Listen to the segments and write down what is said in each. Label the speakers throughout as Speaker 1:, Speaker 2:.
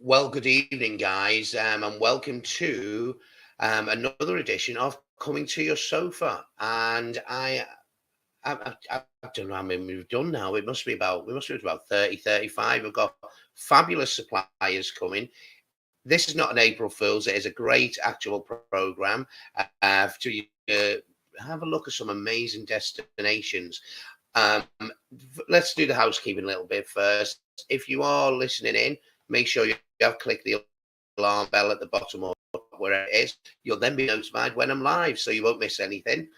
Speaker 1: Well, good evening, guys, and welcome to another edition of Coming to Your Sofa. And I don't know how many we've done now. We must be about 30, 35. We've got fabulous suppliers coming. This is not an April Fool's. It is a great actual program to have a look at some amazing destinations. Um, let's do the housekeeping a little bit first. If you are listening in, make sure you have clicked the alarm bell at the bottom or wherever it is. You'll then be notified when I'm live, so you won't miss anything.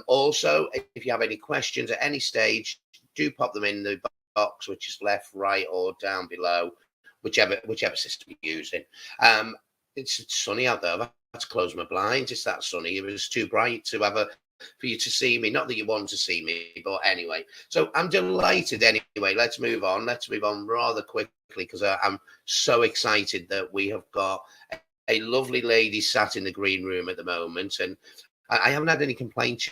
Speaker 1: Also, if you have any questions at any stage, do pop them in the box, which is left, right, or down below, whichever system you're using. It's sunny out there. I've had to close my blinds. It's that sunny. It was too bright for you to see me. Not that you want to see me, but anyway. So I'm delighted. Anyway, let's move on. Let's move on rather quickly because I'm so excited that we have got a lovely lady sat in the green room at the moment, and I haven't had any complaints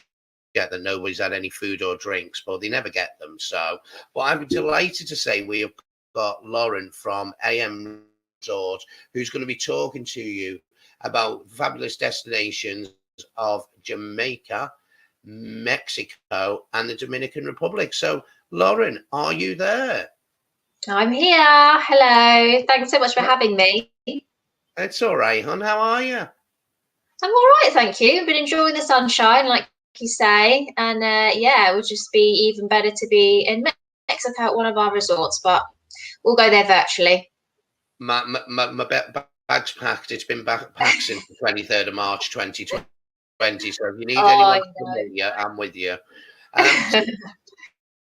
Speaker 1: yet that nobody's had any food or drinks, but they never get them. So, but I'm delighted to say we have got Lauren from AMR Resort, who's going to be talking to you about fabulous destinations of Jamaica, Mexico, and the Dominican Republic. So, Lauren, are you there?
Speaker 2: I'm here. Hello. Thanks so much for having me.
Speaker 1: It's all right, hon. How are you?
Speaker 2: I'm all right, thank you. I've been enjoying the sunshine, like you say, and yeah, it would just be even better to be in Mexico at one of our resorts, but we'll go there virtually.
Speaker 1: My bag's packed. It's been packed since the 23rd of March 2020. So if you need anyone to meet you, I'm with you.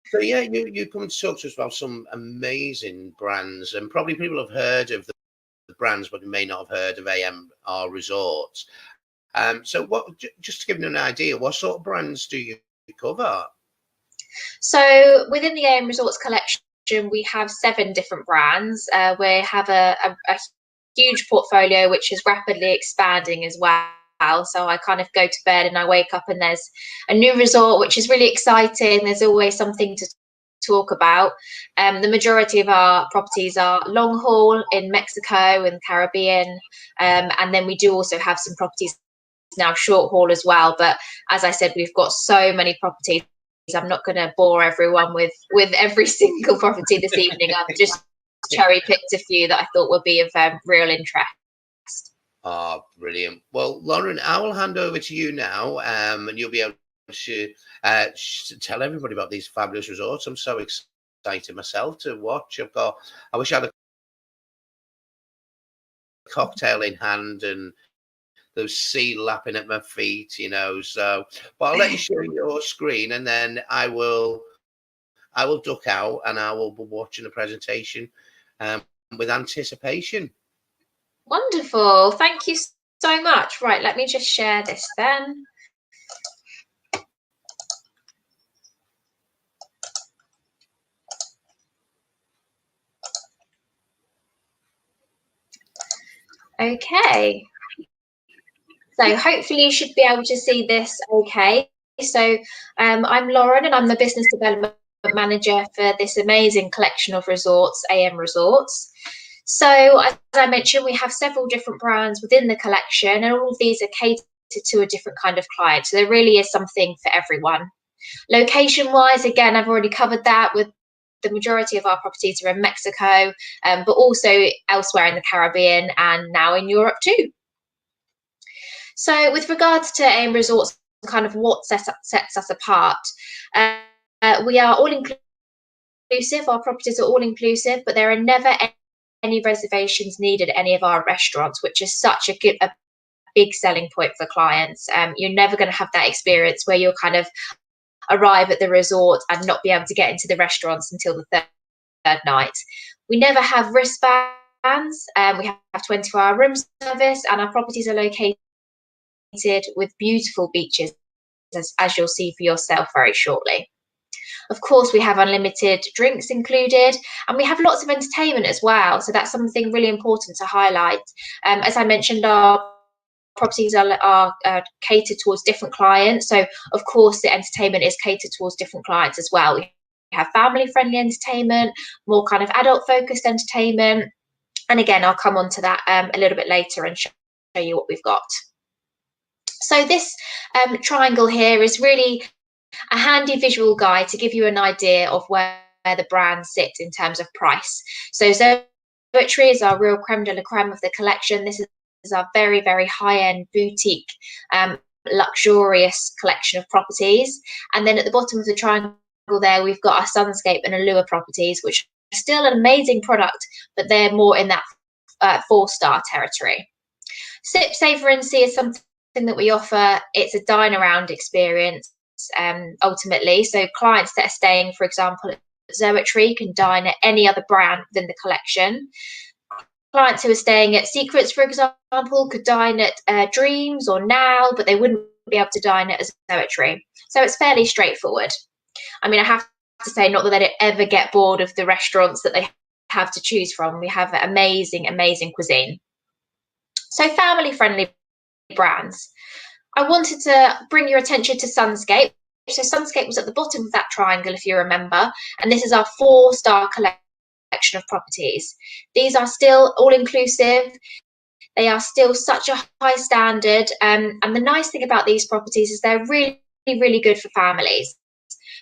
Speaker 1: So yeah, you come to talk to us about some amazing brands, and probably people have heard of the brands, but they may not have heard of AMR Resorts. So just to give you an idea, what sort of brands do you cover?
Speaker 2: So within the AM Resorts collection, we have 7 different brands. We have a huge portfolio, which is rapidly expanding as well. So I kind of go to bed and I wake up and there's a new resort, which is really exciting. There's always something to talk about. The majority of our properties are long haul in Mexico and Caribbean. And then we do also have some properties now short haul as well. But as I said, we've got so many properties. I'm not going to bore everyone with every single property this evening. I've just cherry picked a few that I thought would be of real interest.
Speaker 1: Oh, brilliant. Well, Lauren, I will hand over to you now, and you'll be able to tell everybody about these fabulous resorts. I'm so excited myself to watch. I wish I had a cocktail in hand and the sea lapping at my feet, so, but I'll let you share your screen and then I will duck out and I will be watching the presentation with anticipation.
Speaker 2: Wonderful. Thank you so much. Right, let me just share this then. Okay. So hopefully you should be able to see this okay. So I'm Lauren and I'm the Business Development Manager for this amazing collection of resorts, AM Resorts. So as I mentioned, we have several different brands within the collection and all of these are catered to a different kind of client. So there really is something for everyone. Location-wise, again, I've already covered that with the majority of our properties are in Mexico, but also elsewhere in the Caribbean and now in Europe too. So with regards to AM Resorts, kind of what sets us apart, we are all inclusive. Our properties are all inclusive, but there are never any reservations needed at any of our restaurants, which is such a big selling point for clients. You're never going to have that experience where you'll kind of arrive at the resort and not be able to get into the restaurants until the third night. We never have wristbands. We have 24-hour room service, and our properties are located with beautiful beaches, as you'll see for yourself very shortly. Of course, we have unlimited drinks included, and we have lots of entertainment as well. So that's something really important to highlight. As I mentioned, our properties are catered towards different clients. So, of course, the entertainment is catered towards different clients as well. We have family-friendly entertainment, more kind of adult-focused entertainment. And again, I'll come on to that a little bit later and show you what we've got. So this triangle here is really a handy visual guide to give you an idea of where the brands sit in terms of price. So Zoetry is our real creme de la creme of the collection. This is our very, very high-end boutique, luxurious collection of properties. And then at the bottom of the triangle there, we've got our Sunscape and Allure properties, which are still an amazing product, but they're more in that 4-star territory. Sip, Savour and See is something that we offer. It's a dine around experience, ultimately. So clients that are staying, for example, at Zoetry can dine at any other brand within the collection. Clients who are staying at Secrets, for example, could dine at Dreams or Now, but they wouldn't be able to dine at Zoetry. So it's fairly straightforward. I mean, I have to say, not that they ever get bored of the restaurants that they have to choose from. We have amazing, amazing cuisine. So family-friendly brands. I wanted to bring your attention to Sunscape. So Sunscape was at the bottom of that triangle, if you remember, and this is our 4-star collection of properties. These are still all-inclusive. They are still such a high standard, and the nice thing about these properties is they're really, really good for families,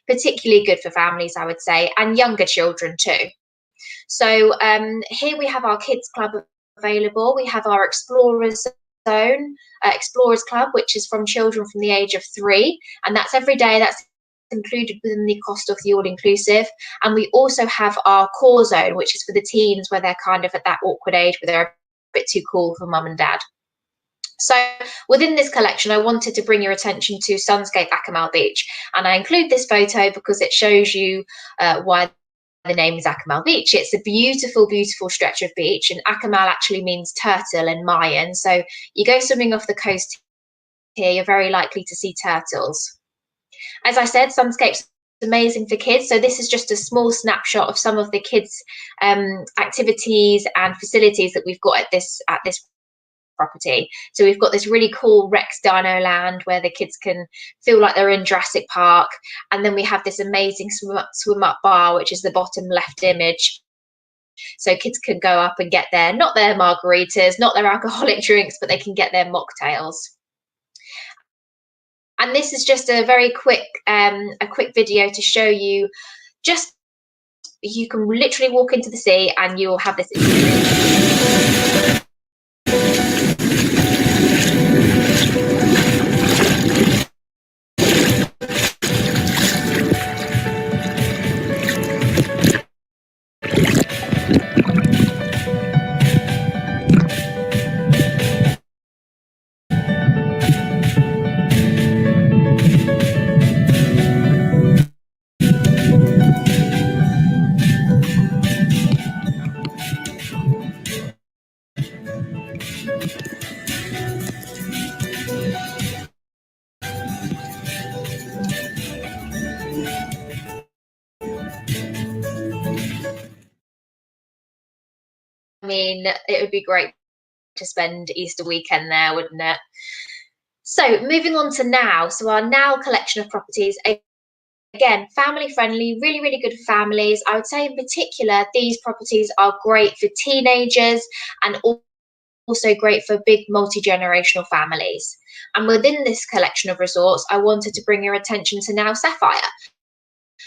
Speaker 2: particularly good for families, I would say, and younger children too. So here we have our kids club available. We have our Explorers Zone, Explorers Club, which is from children from the age of 3, and that's every day. That's included within the cost of the all-inclusive. And we also have our Core Zone, which is for the teens, where they're kind of at that awkward age where they're a bit too cool for mum and dad. So within this collection, I wanted to bring your attention to Sunscape Acamal Beach, and I include this photo because it shows you why the name is Acamal Beach. It's a beautiful, beautiful stretch of beach, and Acamal actually means turtle in Mayan. So you go swimming off the coast here, you're very likely to see turtles. As I said, Sunscape's amazing for kids. So this is just a small snapshot of some of the kids' activities and facilities that we've got at this property. So we've got this really cool Rex Dino Land where the kids can feel like they're in Jurassic Park, and then we have this amazing swim up bar, which is the bottom left image. So kids can go up and get not their margaritas, not their alcoholic drinks, but they can get their mocktails. And this is just a very quick video to show you, just you can literally walk into the sea and you'll have this experience. I mean, it would be great to spend Easter weekend there, wouldn't it? So moving on to Now. So our Now collection of properties, again, family friendly, really, really good for families. I would say in particular, these properties are great for teenagers and also great for big multi-generational families. And within this collection of resorts, I wanted to bring your attention to Now Sapphire.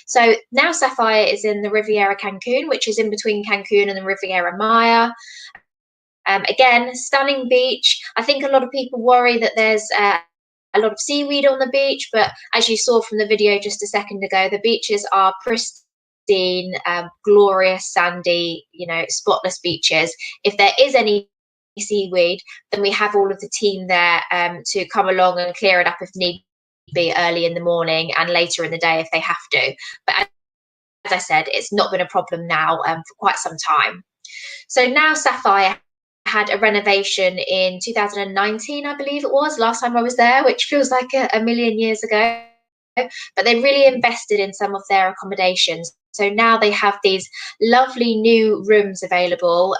Speaker 2: So Now Sapphire is in the Riviera Cancun, which is in between Cancun and the Riviera Maya. Again, stunning beach. I think a lot of people worry that there's a lot of seaweed on the beach, but as you saw from the video just a second ago, the beaches are pristine, glorious, sandy, spotless beaches. If there is any seaweed, then we have all of the team there to come along and clear it up if need be, early in the morning and later in the day if they have to. But as I said, it's not been a problem now for quite some time. So Now Sapphire had a renovation in 2019, I believe it was, last time I was there, which feels like a million years ago. But they really invested in some of their accommodations. So now they have these lovely new rooms available.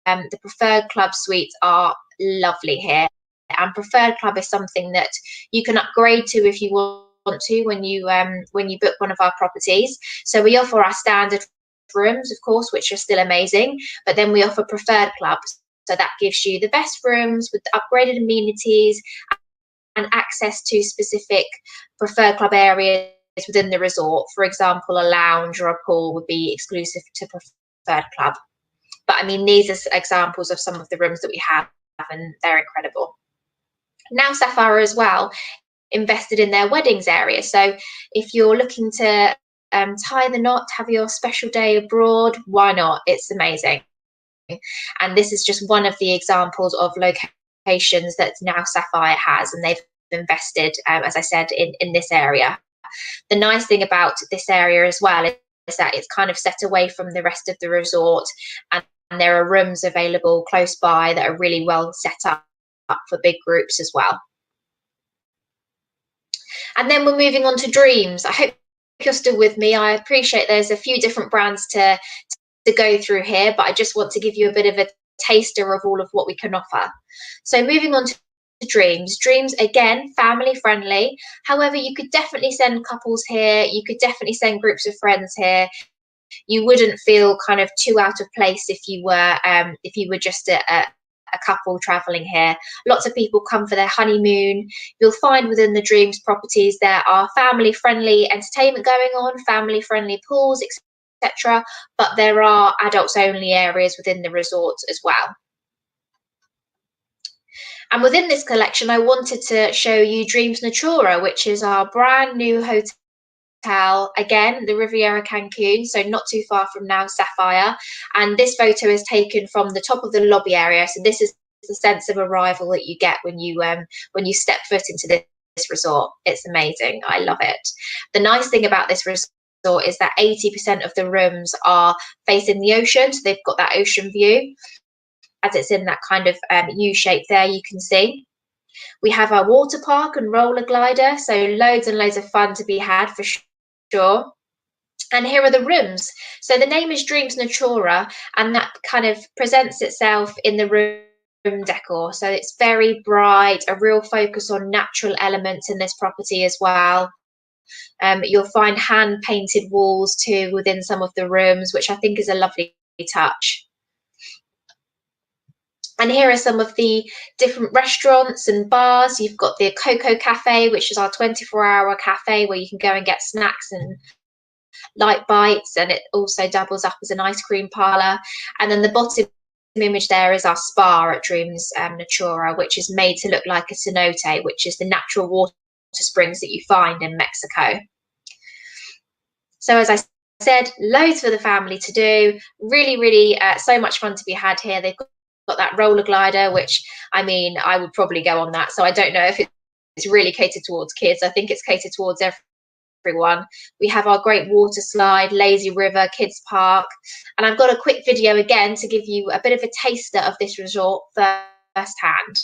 Speaker 2: The Preferred Club suites are lovely here. And Preferred Club is something that you can upgrade to if you want to when you book one of our properties. So we offer our standard rooms, of course, which are still amazing, but then we offer preferred clubs. So that gives you the best rooms with upgraded amenities and access to specific preferred club areas within the resort. For example, a lounge or a pool would be exclusive to preferred club. But I mean, these are examples of some of the rooms that we have, and they're incredible. Now Sapphire as well invested in their weddings area. So if you're looking to tie the knot, have your special day abroad, why not? It's amazing. And this is just one of the examples of locations that now Sapphire has, and they've invested, as I said, in this area. The nice thing about this area as well is that it's kind of set away from the rest of the resort, and there are rooms available close by that are really well set up for big groups as well. And then we're moving on to Dreams. I hope you're still with me. I appreciate there's a few different brands to go through here, but I just want to give you a bit of a taster of all of what we can offer. So moving on to Dreams. Dreams, again, family friendly. However, you could definitely send couples here. You could definitely send groups of friends here. You wouldn't feel kind of too out of place if you were just a couple traveling here. Lots of people come for their honeymoon. You'll find within the Dreams properties there are family friendly entertainment going on, family friendly pools, etc. But there are adults only areas within the resort as well. And within this collection, I wanted to show you Dreams Natura, which is our brand new hotel, again, the Riviera Cancun, so not too far from now Sapphire. And this photo is taken from the top of the lobby area. So this is the sense of arrival that you get when you step foot into this resort. It's amazing. I love it. The nice thing about this resort is that 80% of the rooms are facing the ocean, so they've got that ocean view. As it's in that kind of U shape there, you can see. We have our water park and roller glider, so loads and loads of fun to be had for sure. And here are the rooms. So the name is Dreams Natura, and that kind of presents itself in the room decor. So it's very bright, a real focus on natural elements in this property as well. You'll find hand painted walls too within some of the rooms, which I think is a lovely touch. And here are some of the different restaurants and bars. You've got the Coco Cafe, which is our 24-hour cafe where you can go and get snacks and light bites, and it also doubles up as an ice cream parlour. And then the bottom image there is our spa at Dreams Natura, which is made to look like a cenote, which is the natural water springs that you find in Mexico. So as I said, loads for the family to do. Really, so much fun to be had here. They've got that roller glider, which, I mean, I would probably go on that. So I don't know if it's really catered towards kids. I think it's catered towards everyone. We have our great water slide, lazy river, kids park. And I've got a quick video again to give you a bit of a taster of this resort firsthand.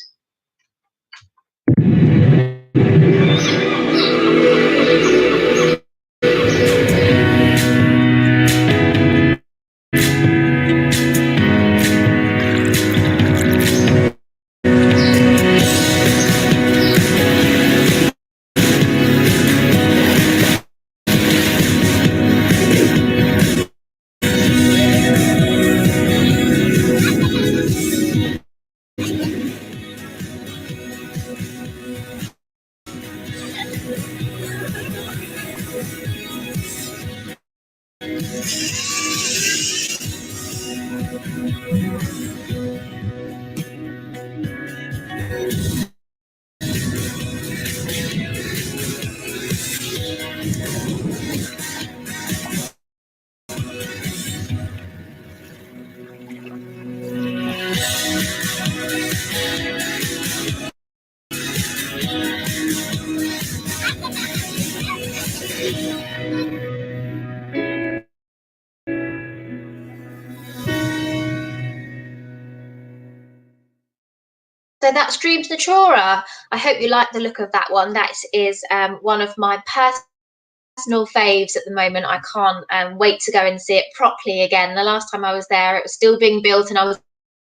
Speaker 2: So that's Dreams Natura. I hope you like the look of that one. That is one of my personal faves at the moment. I can't wait to go and see it properly again. The last time I was there, it was still being built and I was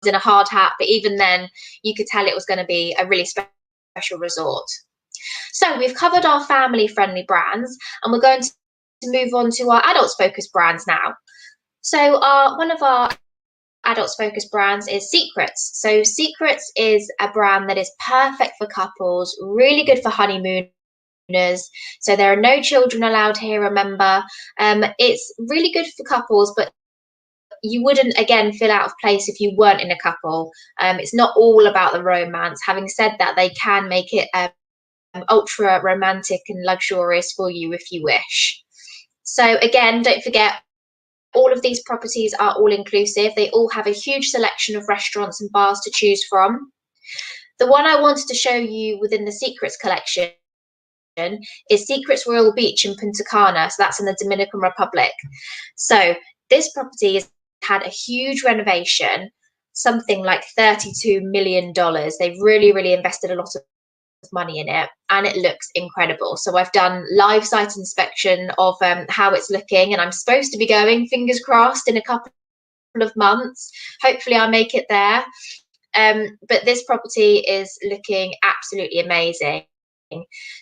Speaker 2: in a hard hat, but even then you could tell it was going to be a really special resort. So we've covered our family friendly brands, and we're going to move on to our adults focused brands now. So one of our adults focused brands is Secrets. So Secrets is a brand that is perfect for couples, really good for honeymooners. So there are no children allowed here, remember. It's really good for couples, but you wouldn't, again, feel out of place if you weren't in a couple. It's not all about the romance. Having said that, they can make it ultra romantic and luxurious for you if you wish. So again, don't forget, all of these properties are all inclusive. They all have a huge selection of restaurants and bars to choose from. The one I wanted to show you within the Secrets collection is Secrets Royal Beach in Punta Cana. So that's in the Dominican Republic. So this property has had a huge renovation, something like $32 million. They've really, really invested a lot of money in it, and it looks incredible. So I've done live site inspection of how it's looking, and I'm supposed to be going, fingers crossed, in a couple of months. Hopefully I'll make it there. But this property is looking absolutely amazing.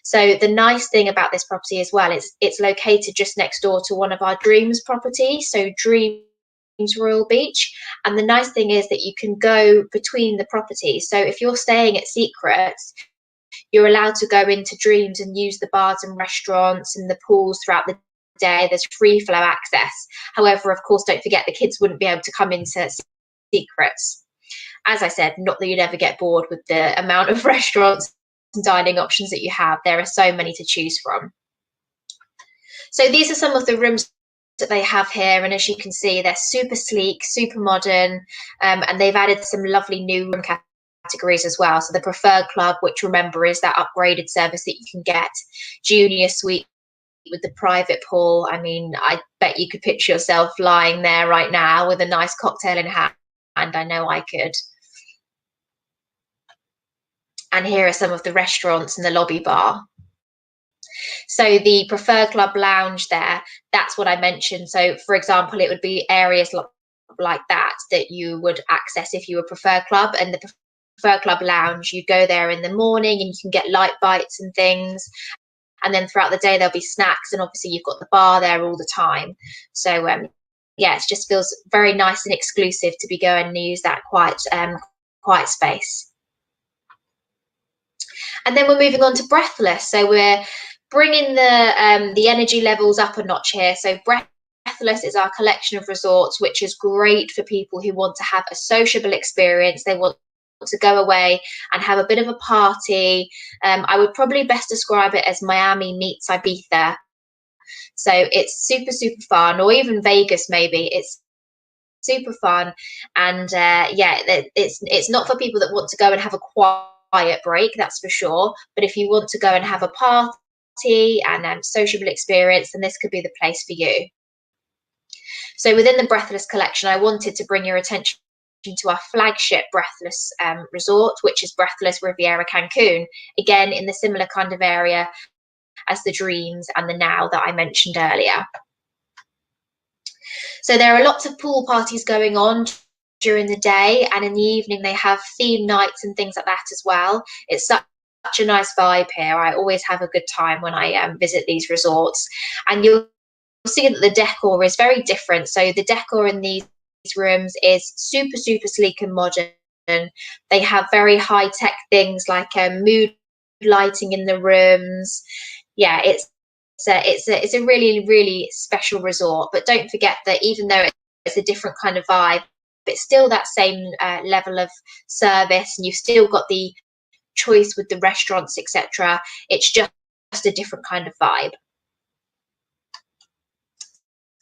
Speaker 2: So the nice thing about this property as well is it's located just next door to one of our Dreams properties, so Dreams Royal Beach. And the nice thing is that you can go between the properties. So if you're staying at Secrets, you're allowed to go into Dreams and use the bars and restaurants and the pools throughout the day. There's free flow access. However, of course, don't forget the kids wouldn't be able to come into Secrets. As I said, not that you'd ever get bored with the amount of restaurants and dining options that you have. There are so many to choose from. So these are some of the rooms that they have here, and as you can see, they're super sleek, super modern, and they've added some lovely new room categories as well. So the Preferred Club, which, remember, is that upgraded service that you can get, Junior Suite with the private pool. I mean, I bet you could picture yourself lying there right now with a nice cocktail in hand, and I know I could. And here are some of the restaurants and the lobby bar. So the Preferred Club lounge there, that's what I mentioned. So for example, it would be areas like that you would access if you were Preferred Club. And the Preferred Club lounge, you go there in the morning and you can get light bites and things. And then throughout the day, there'll be snacks. And obviously you've got the bar there all the time. So yeah, it just feels very nice and exclusive to be going and use that quiet space. And then we're moving on to Breathless. So we're bringing the energy levels up a notch here. So Breathless is our collection of resorts, which is great for people who want to have a sociable experience. They want to go away and have a bit of a party. I would probably best describe it as Miami meets Ibiza. So it's super, super fun, or even Vegas maybe. It's super fun. And yeah, it's not for people that want to go and have a quiet break, that's for sure. But if you want to go and have a party and sociable experience, then this could be the place for you. So within the Breathless collection, I wanted to bring your attention to our flagship Breathless resort, which is Breathless Riviera Cancun, again in the similar kind of area as the Dreams and the Now that I mentioned earlier. So there are lots of pool parties going on during the day, and in the evening they have theme nights and things like that as well. It's such a nice vibe here. I always have a good time when I visit these resorts, and you'll see that the decor is very different. So the decor in these rooms is super, super sleek and modern. They have very high-tech things like mood lighting in the rooms. Yeah, it's a really, really special resort. But don't forget that even though it's a different kind of vibe, it's still that same level of service, and you've still got the choice with the restaurants, etc. It's just a different kind of vibe.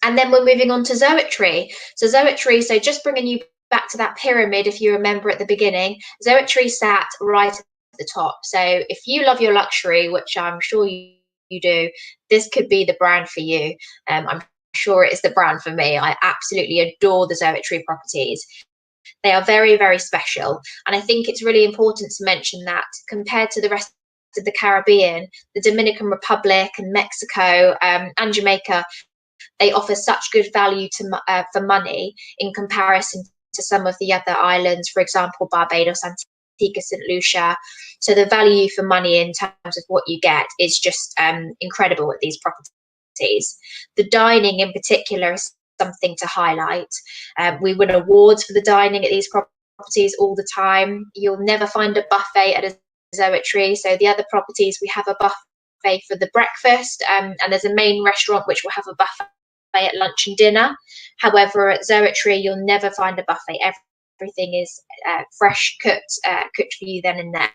Speaker 2: And then we're moving on to Zoetry. So Zoetry, so just bringing you back to that pyramid, if you remember at the beginning, Zoetry sat right at the top. So if you love your luxury, which I'm sure you do, this could be the brand for you. I'm sure it is the brand for me. I absolutely adore the Zoetry properties. They are very, very special. And I think it's really important to mention that compared to the rest of the Caribbean, the Dominican Republic and Mexico and Jamaica, they offer such good value for money in comparison to some of the other islands, for example, Barbados, Antigua, St. Lucia. So the value for money in terms of what you get is just incredible at these properties. The dining in particular is something to highlight. We win awards for the dining at these properties all the time. You'll never find a buffet at a Zoetry. So the other properties, we have a buffet for the breakfast, and there's a main restaurant which will have a buffet at lunch and dinner. However, at Zoetry, you'll never find a buffet. Everything is fresh, cooked for you then and there.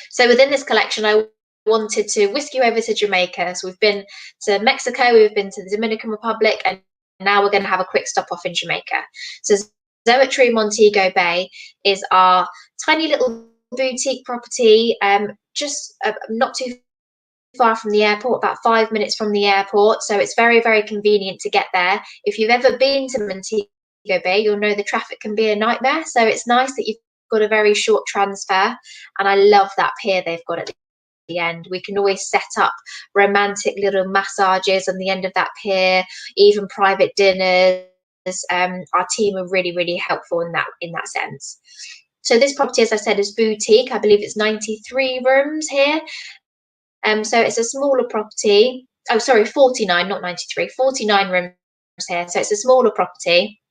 Speaker 2: So within this collection, I wanted to whisk you over to Jamaica. So we've been to Mexico, we've been to the Dominican Republic, and now we're going to have a quick stop off in Jamaica. So Zoetry Montego Bay is our tiny little boutique property, just not too far from the airport, about 5 minutes from the airport. So it's very, very convenient to get there. If you've ever been to Montego Bay, you'll know the traffic can be a nightmare. So it's nice that you've got a very short transfer. And I love that pier they've got at the end. We can always set up romantic little massages on the end of that pier, even private dinners. Our team are really, really helpful in that sense. So this property, as I said, is boutique. I believe it's 93 rooms here. So it's a smaller property. Oh, sorry, 49, not 93. 49 rooms here. So it's a smaller property.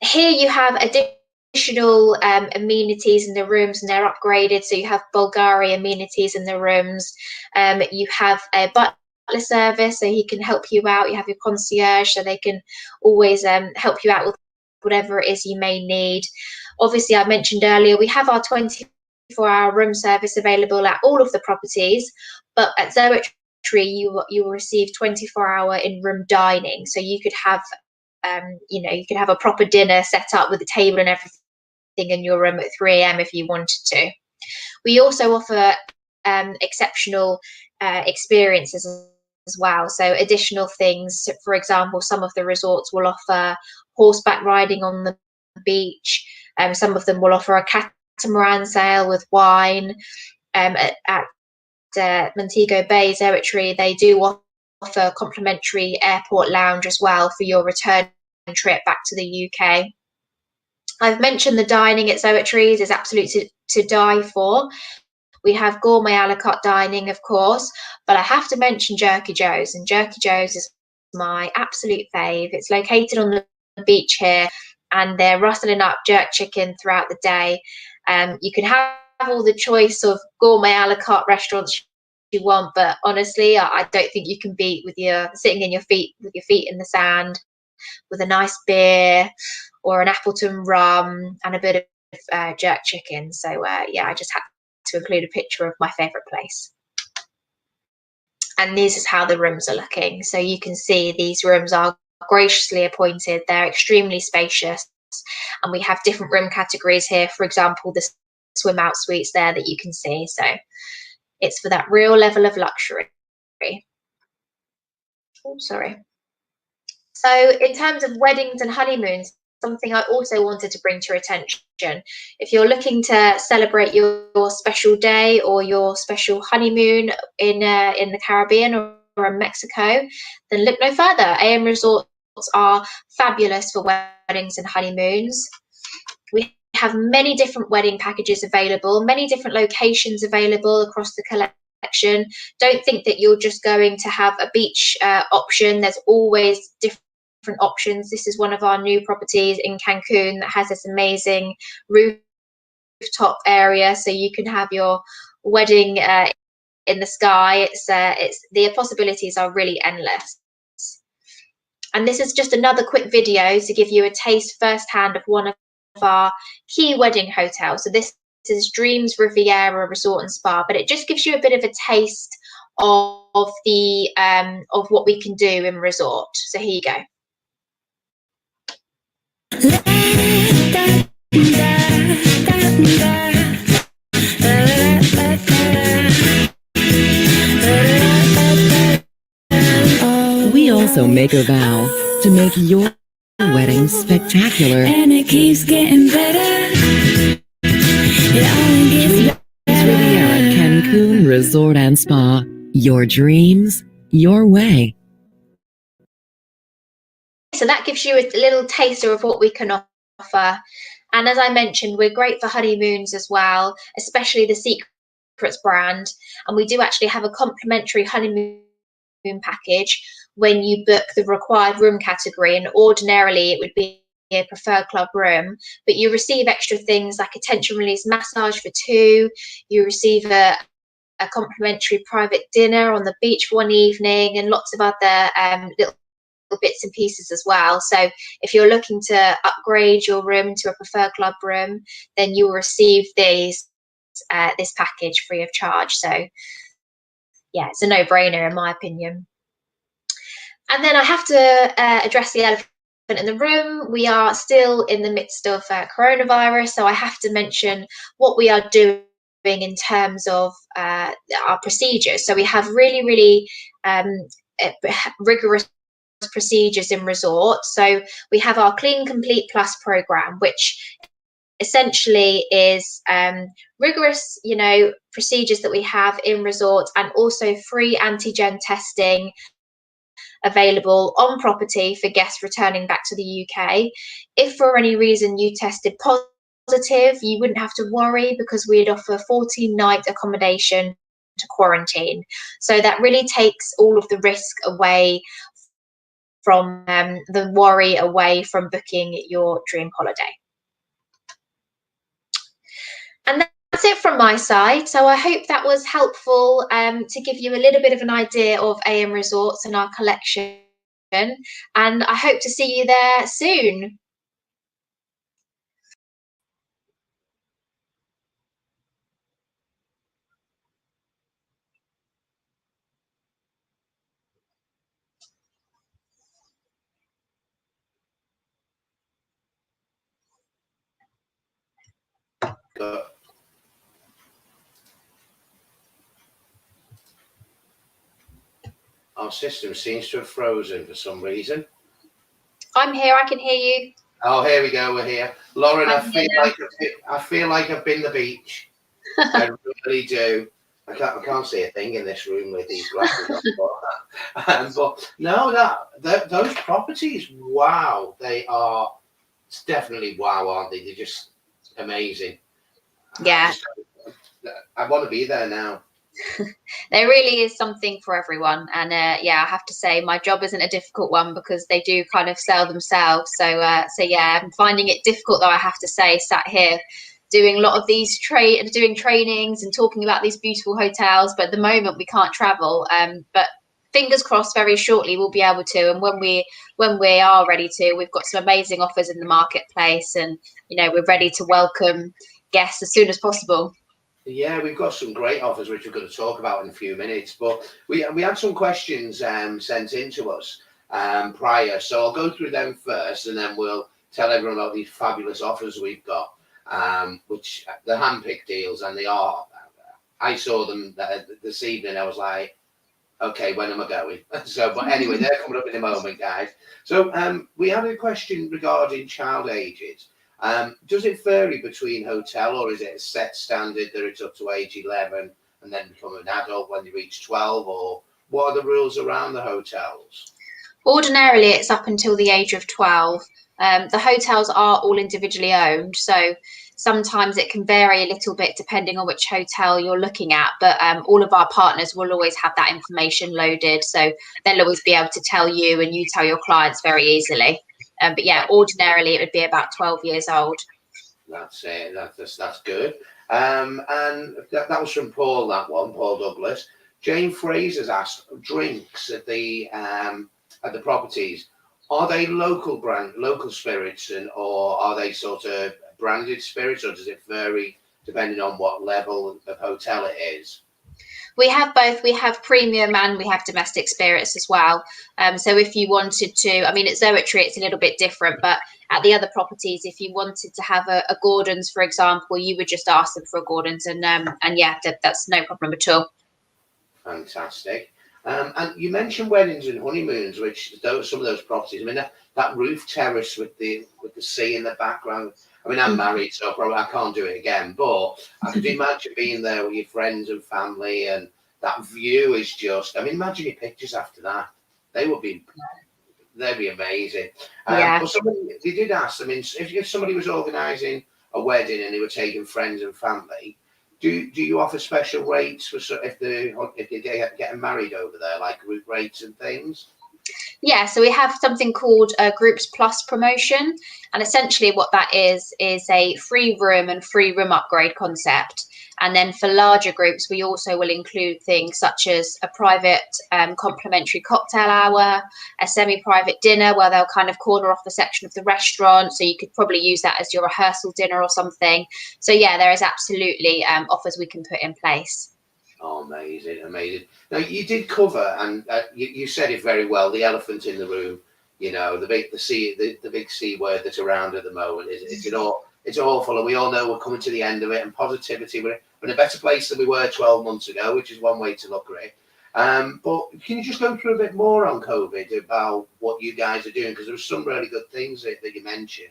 Speaker 2: Here you have additional amenities in the rooms, and they're upgraded. So you have Bulgari amenities in the rooms. You have a butler service, so he can help you out. You have your concierge, so they can always help you out with whatever it is you may need. Obviously, I mentioned earlier, we have our 24-hour room service available at all of the properties, but at Zoetry, you will receive 24-hour in-room dining. So you could have, you could have a proper dinner set up with a table and everything in your room at 3 a.m. if you wanted to. We also offer exceptional experiences as well. So additional things, for example, some of the resorts will offer horseback riding on the beach. Some of them will offer a catamaran sail with wine. At Montego Bay, Zoetry, they do offer complimentary airport lounge as well for your return trip back to the UK. I've mentioned the dining at Zoetry's is absolutely to die for. We have gourmet a la carte dining, of course, but I have to mention Jerky Joe's, and Jerky Joe's is my absolute fave. It's located on the beach here, and they're rustling up jerk chicken throughout the day. You can have all the choice of gourmet a la carte restaurants you want, but honestly, I don't think you can beat with your sitting in your feet with your feet in the sand with a nice beer or an Appleton rum and a bit of jerk chicken. So yeah, I just had to include a picture of my favorite place. And this is how the rooms are looking. So you can see these rooms are graciously appointed. They're extremely spacious, and we have different room categories here. For example, the swim out suites there that you can see. So it's for that real level of luxury. Oh, sorry. So in terms of weddings and honeymoons, something I also wanted to bring to your attention. If you're looking to celebrate your special day or your special honeymoon in the Caribbean or in Mexico, then look no further. AM Resorts are fabulous for weddings and honeymoons. We have many different wedding packages available, many different locations available across the collection. Don't think that you're just going to have a beach option. There's always different options. This is one of our new properties in Cancun that has this amazing rooftop area, so you can have your wedding in the sky. It's the possibilities are really endless. And this is just another quick video to give you a taste firsthand of one of our key wedding hotels. So this is Dreams Riviera Resort and Spa, but it just gives you a bit of a taste of the of what we can do in resort. So here you go.
Speaker 3: We also make a vow to make your wedding spectacular.
Speaker 4: And it keeps getting better. It only gets better.
Speaker 3: Riviera Cancun Resort and Spa. Your dreams, your way.
Speaker 2: So that gives you a little taster of what we can offer. And as I mentioned, we're great for honeymoons as well, especially the Secrets brand. And we do actually have a complimentary honeymoon package, when you book the required room category, and ordinarily it would be a preferred club room, but you receive extra things like a tension release massage for 2, you receive a complimentary private dinner on the beach for one evening, and lots of other little bits and pieces as well. So if you're looking to upgrade your room to a preferred club room, then you will receive this package free of charge. So yeah, it's a no-brainer in my opinion. And then I have to address the elephant in the room. We are still in the midst of coronavirus, so I have to mention what we are doing in terms of our procedures. So we have really rigorous procedures in resorts. So we have our Clean Complete Plus program, which essentially is rigorous, procedures that we have in resorts, and also free antigen testing available on property for guests returning back to the UK. If for any reason you tested positive, you wouldn't have to worry, because we'd offer 14-night accommodation to quarantine. So that really takes all of the risk away from the worry away from booking your dream holiday. And that's it from my side. So I hope that was helpful to give you a little bit of an idea of AM Resorts and our collection. And I hope to see you there soon.
Speaker 1: Good. Our system seems to have frozen for some reason.
Speaker 2: I'm here. I can hear you.
Speaker 1: Oh, here we go. We're here, Lauren. I feel like I've been the beach. I really do. I can't see a thing in this room with these glasses on. But no, those properties, wow, they are. It's definitely wow, aren't they? They're just amazing.
Speaker 2: Yeah.
Speaker 1: I want to be there now.
Speaker 2: There really is something for everyone, and yeah, I have to say my job isn't a difficult one, because they do kind of sell themselves. So yeah, I'm finding it difficult, though, I have to say, sat here doing a lot of these doing trainings and talking about these beautiful hotels, but at the moment we can't travel. But fingers crossed, very shortly we'll be able to, and when we are ready to, we've got some amazing offers in the marketplace, and we're ready to welcome guests as soon as possible.
Speaker 1: Yeah, we've got some great offers which we're going to talk about in a few minutes, but we had some questions sent in to us prior, so I'll go through them first, and then we'll tell everyone about these fabulous offers we've got, which the handpicked deals, and they are. I saw them this evening. I was like, okay, when am I going? But anyway, they're coming up in a moment, guys. So we had a question regarding child ages. Does it vary between hotel, or is it a set standard that it's up to age 11 and then become an adult when you reach 12, or what are the rules around the hotels?
Speaker 2: Ordinarily, it's up until the age of 12. The hotels are all individually owned, so sometimes it can vary a little bit depending on which hotel you're looking at, but all of our partners will always have that information loaded, so they'll always be able to tell you, and you tell your clients very easily. But yeah, ordinarily it would be about 12 years old.
Speaker 1: That's it. That's good. And that was from Paul. That one, Paul Douglas. Jane Fraser's asked, drinks at the properties, are they local spirits, or are they sort of branded spirits, or does it vary depending on what level of hotel it is?
Speaker 2: We have both. We have premium and we have domestic spirits as well. So if you wanted to, I mean, at Zoetry, it's a little bit different, but at the other properties, if you wanted to have a Gordon's, for example, you would just ask them for a Gordon's, and yeah, that's no problem at all.
Speaker 1: Fantastic. And you mentioned weddings and honeymoons, which some of those properties, I mean, that roof terrace with the sea in the background. I mean, I'm married, so probably I can't do it again, but I could imagine being there with your friends and family, and that view is just, I mean, imagine your pictures after that. They'd be amazing.
Speaker 2: Yeah.
Speaker 1: But they did ask, I mean, if somebody was organising a wedding and they were taking friends and family, do you offer special rates for if they're getting married over there, like group rates and things?
Speaker 2: Yeah, so we have something called a Groups Plus promotion, and essentially what that is a free room and free room upgrade concept. And then for larger groups, we also will include things such as a private complimentary cocktail hour, a semi-private dinner where they'll kind of corner off a section of the restaurant, so you could probably use that as your rehearsal dinner or something. So yeah, there is absolutely offers we can put in place.
Speaker 1: Oh, amazing, amazing. Now, you did cover, and you said it very well, the elephant in the room, you know, the big C word that's around at the moment. It's awful, and we all know we're coming to the end of it, and positivity, we're in a better place than we were 12 months ago, which is one way to look at it. But can you just go through a bit more on COVID, about what you guys are doing? Because there were some really good things that you mentioned.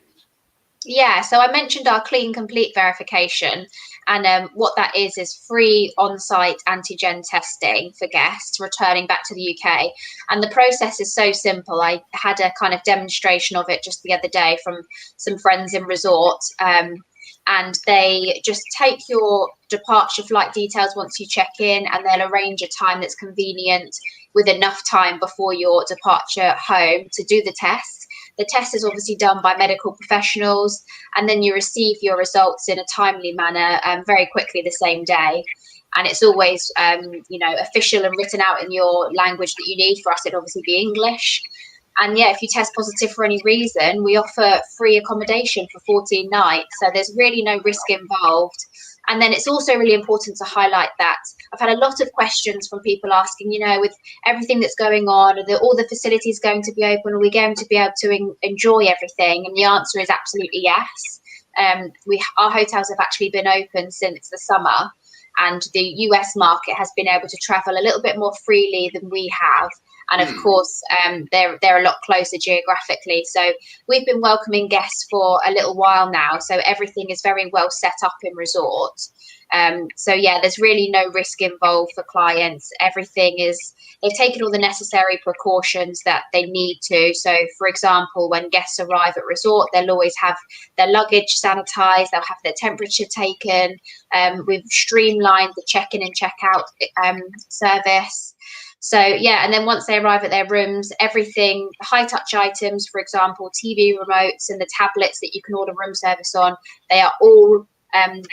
Speaker 2: Yeah, so I mentioned our Clean Complete verification, and what that is free on-site antigen testing for guests returning back to the UK. And the process is so simple. I had a kind of demonstration of it just the other day from some friends in resort, and they just take your departure flight details once you check in, and they'll arrange a time that's convenient with enough time before your departure home to do the test. The test is obviously done by medical professionals, and then you receive your results in a timely manner, very quickly the same day. And it's always, official and written out in your language that you need. For us, it'd obviously be English. And yeah, if you test positive for any reason, we offer free accommodation for 14 nights. So there's really no risk involved. And then it's also really important to highlight that I've had a lot of questions from people asking, with everything that's going on, are all the facilities going to be open? Are we going to be able to enjoy everything? And the answer is absolutely yes. Our hotels have actually been open since the summer, and the US market has been able to travel a little bit more freely than we have. And of course, they're a lot closer geographically. So we've been welcoming guests for a little while now. So everything is very well set up in resort. So yeah, there's really no risk involved for clients. They've taken all the necessary precautions that they need to. So for example, when guests arrive at resort, they'll always have their luggage sanitized, they'll have their temperature taken. We've streamlined the check-in and check-out service. So yeah, and then once they arrive at their rooms, everything, high touch items, for example, TV remotes and the tablets that you can order room service on, they are all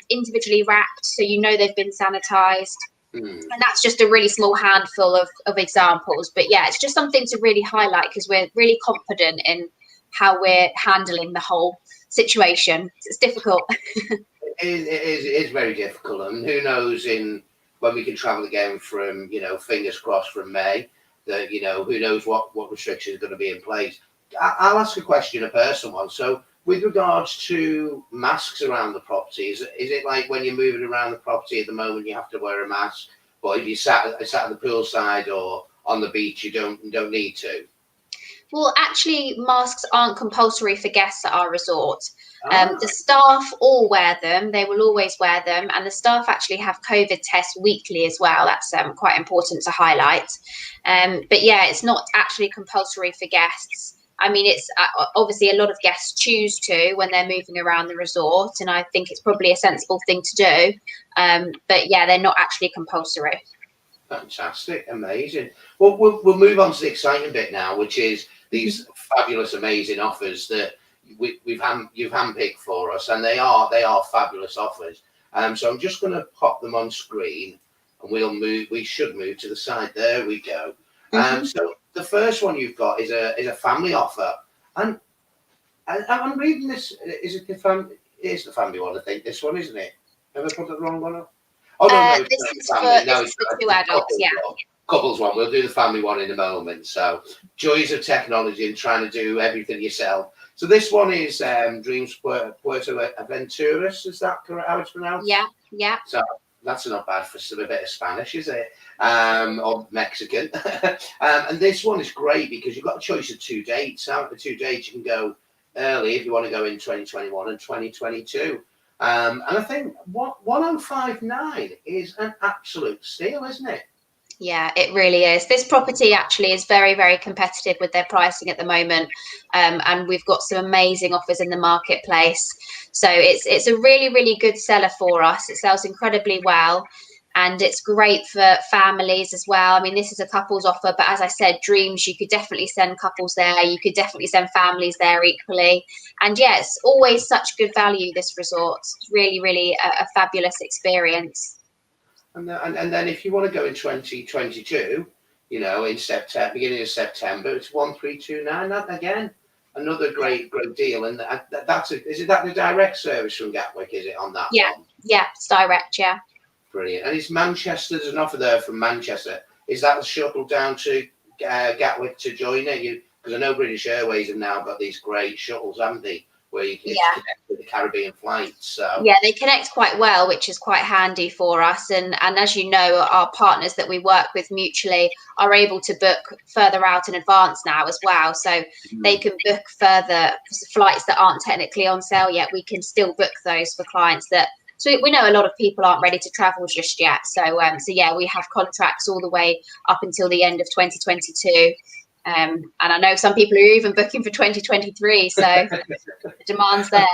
Speaker 2: individually wrapped, so they've been sanitized. And that's just a really small handful of examples. But yeah, it's just something to really highlight because we're really confident in how we're handling the whole situation. It's difficult.
Speaker 1: It is very difficult, and who knows when we can travel again from, fingers crossed from May, that, who knows what restrictions are going to be in place. I'll ask a question, a personal one. So with regards to masks around the property, is it like when you're moving around the property at the moment, you have to wear a mask, but if you sat at the poolside or on the beach, you don't need to?
Speaker 2: Well, actually, masks aren't compulsory for guests at our resort. The staff all wear them. They will always wear them. And the staff actually have COVID tests weekly as well. That's quite important to highlight. But yeah, it's not actually compulsory for guests. I mean, it's obviously a lot of guests choose to when they're moving around the resort. And I think it's probably a sensible thing to do. But yeah, they're not actually compulsory.
Speaker 1: Fantastic. Amazing. Well, we'll move on to the exciting bit now, which is these fabulous, amazing offers that you've handpicked for us, and they are fabulous offers. So I'm just going to pop them on screen, and we should move to the side. There we go. So the first one you've got is a family offer, and I'm reading this. Is it the family? It is the family one, I think. This one, isn't it? Have I put the wrong one up? Oh no,
Speaker 2: this is for two adults. Yeah.
Speaker 1: Couples one. We'll do the family one in a moment. So joys of technology and trying to do everything yourself. So this one is Dreams Puerto Aventuras. Is that correct? How it's pronounced?
Speaker 2: Yeah.
Speaker 1: So that's not bad for a bit of Spanish, is it? Or Mexican. And this one is great because you've got a choice of 2 dates. Out of the 2 dates, you can go early if you want to go in 2021 and 2022. And I think 1059 is an absolute steal, isn't it?
Speaker 2: Yeah, it really is. This property actually is very, very competitive with their pricing at the moment. And we've got some amazing offers in the marketplace. So it's a really, really good seller for us. It sells incredibly well. and it's great for families as well. I mean, this is a couples offer, but as I said, Dreams, you could definitely send couples there. You could definitely send families there equally. And yeah, it's always such good value, this resort. It's really, really a fabulous experience.
Speaker 1: And then if you want to go in 2022, you know, in September, beginning of September, it's 1329. That again, another great deal. And is that the direct service from Gatwick? Is it on that one?
Speaker 2: Yeah, it's direct. Yeah.
Speaker 1: Brilliant. And it's Manchester. There's an offer there from Manchester. Is that the shuttle down to Gatwick to join it? Because I know British Airways have now got these great shuttles, haven't they? Where you can connect with the Caribbean flights. So
Speaker 2: yeah, they connect quite well, which is quite handy for us. And as you know, our partners that we work with mutually are able to book further out in advance now as well. So they can book further flights that aren't technically on sale yet. We can still book those for clients that. So we know a lot of people aren't ready to travel just yet. So yeah, we have contracts all the way up until the end of 2022. And I know some people are even booking for 2023. So the demand's there.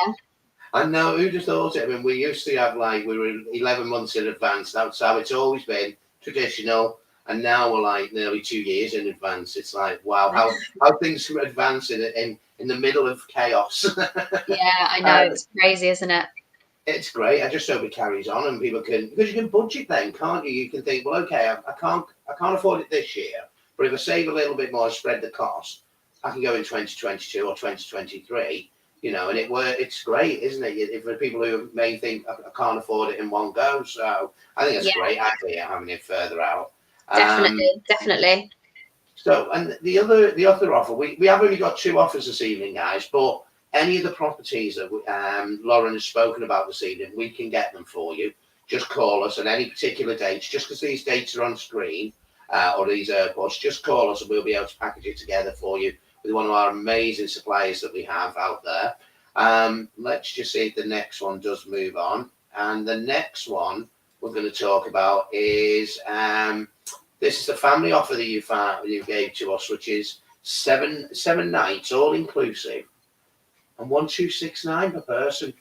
Speaker 1: I know, who just thought it? I mean, we used to have we were 11 months in advance. That's how it's always been traditional. And now we're like nearly 2 years in advance. It's like, wow, how things can advance in the middle of chaos.
Speaker 2: Yeah, I know. It's crazy, isn't it?
Speaker 1: It's great. I just hope it carries on and people can, because you can budget then, can't you? You can think, well, okay, I can't afford it this year, but if I save a little bit more, spread the cost, I can go in 2022 or 2023, you know, and it's great, isn't it? If for people who may think I can't afford it in one go, so I think it's a great idea having it further out.
Speaker 2: Definitely.
Speaker 1: So, and the other offer, we have only got 2 offers this evening, guys, but any of the properties that Lauren has spoken about this evening, we can get them for you. Just call us at any particular dates, just because these dates are on screen, or these airports, just call us and we'll be able to package it together for you with one of our amazing suppliers that we have out there. Let's just see if the next one does move on. And the next one we're going to talk about is, this is the family offer that you gave to us, which is seven nights, all inclusive. And 1269 per person.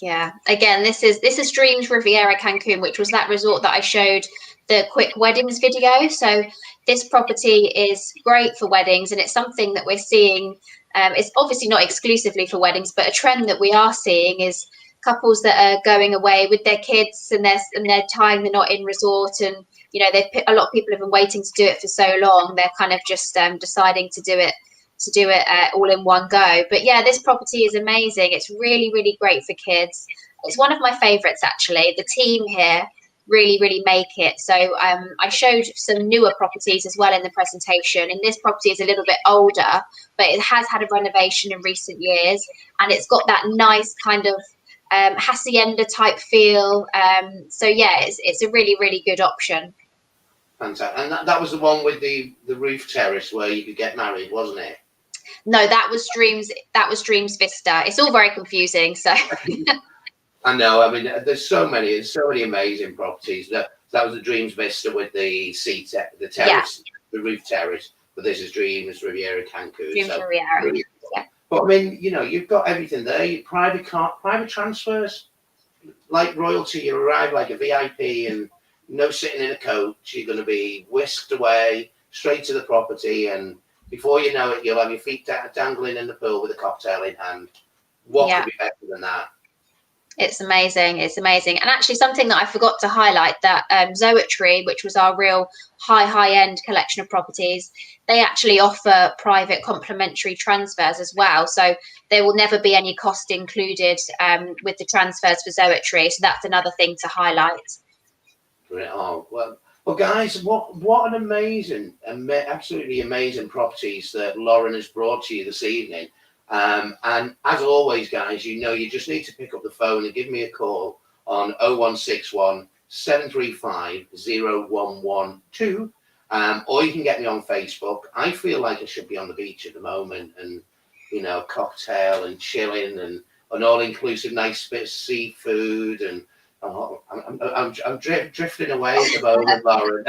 Speaker 2: Yeah. Again, this is Dreams Riviera Cancun, which was that resort that I showed the quick weddings video. So this property is great for weddings, and it's something that we're seeing. It's obviously not exclusively for weddings, but a trend that we are seeing is couples that are going away with their kids and they're tying the knot in resort, and you know, a lot of people have been waiting to do it for so long. They're kind of just deciding to do it all in one go. But yeah, this property is amazing. It's really, really great for kids. It's one of my favorites, actually. The team here really make it. So I showed some newer properties as well in the presentation, and this property is a little bit older, but it has had a renovation in recent years, and it's got that nice kind of hacienda type feel. So yeah, it's a really good option.
Speaker 1: Fantastic. And that was the one with the roof terrace where you could get married, wasn't it?
Speaker 2: No, that was Dreams Vista. It's all very confusing. So
Speaker 1: I know. I mean, there's so many amazing properties. That was the Dreams Vista with the terrace, the roof terrace. But this is Dreams Riviera Cancun.
Speaker 2: Dreams Riviera. Yeah.
Speaker 1: But I mean, you know, you've got everything there. Private transfers, like royalty. You arrive like a VIP, and no sitting in a coach. You're going to be whisked away straight to the property, and before you know it, you'll have your feet dangling in the pool with a cocktail in hand. What could be better than that?
Speaker 2: It's amazing. It's amazing. And actually, something that I forgot to highlight, that Zoetry, which was our real high-end collection of properties, they actually offer private complimentary transfers as well. So there will never be any cost included with the transfers for Zoetry. So that's another thing to highlight.
Speaker 1: Oh, well, guys, what an amazing, absolutely amazing properties that Lauren has brought to you this evening. And as always, guys, you know, you just need to pick up the phone and give me a call on 0161 735 0112. Or you can get me on Facebook. I feel like I should be on the beach at the moment, and, you know, cocktail and chilling and an all-inclusive nice bit of seafood, and I'm drifting away at the moment, Lauren.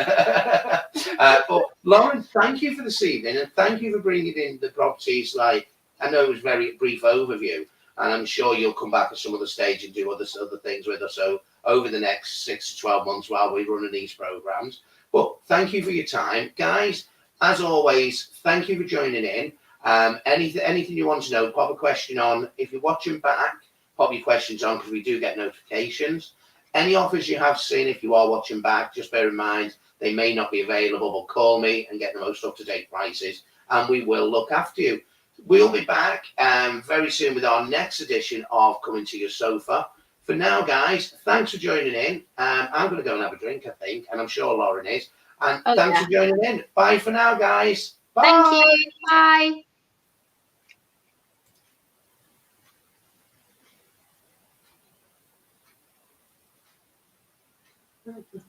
Speaker 1: But Lauren, thank you for this evening, and thank you for bringing in the properties. Like, I know it was very brief overview, and I'm sure you'll come back at some other stage and do other things with us. So over the next 6 to 12 months while we're running these programs. But thank you for your time, guys. As always, thank you for joining in. Anything you want to know, pop a question on. If you're watching back, pop your questions on, because we do get notifications. Any offers you have seen, if you are watching back, just bear in mind they may not be available, but call me and get the most up-to-date prices, and we will look after you. We'll be back very soon with our next edition of Coming to Your Sofa. For now, guys, thanks for joining in. I'm going to go and have a drink, I think, and I'm sure Lauren is. And thanks for joining in. Bye for now, guys. Bye.
Speaker 2: Thank you. Bye.
Speaker 1: Thank you.